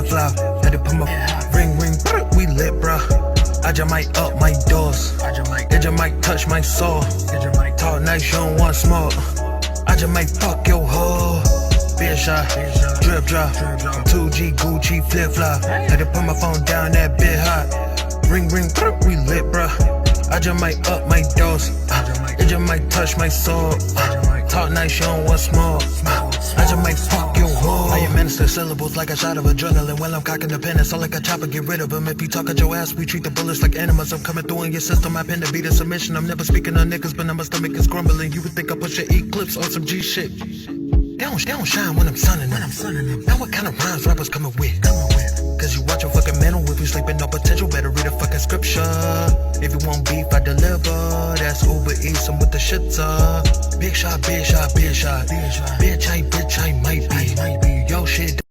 flip-flop. Had to put my ring, we lit, bruh. I just might up my doors. It just might touch my soul. Talk nice, you don't want smoke. I just might fuck your hoe. Beer shot, drip drop, 2G Gucci flip-flop. Had to put my phone down, that bit hot. Ring, we lit, bruh. I just might up my dose. It just might touch my soul. Talk nice, you don't want smoke. I just might fuck your hoe. I administer syllables like a shot of adrenaline. While I'm cocking the pen, it's all like a chopper, get rid of him. If you talk at your ass, we treat the bullets like enemas. I'm coming through in your system, I pen to beat a submission. I'm never speaking on niggas, but now my stomach is grumbling. You would think I push an eclipse on some G shit. They don't shine when I'm sunning them. Now what kind of rhymes rappers coming with? Cause you watch your fucking mental. If you sleeping no potential, better read a fucking scripture. If you want beef, I deliver. That's Uber Eats, I'm with the shits up. Big shot. Bitch, I might be. Yo, shit.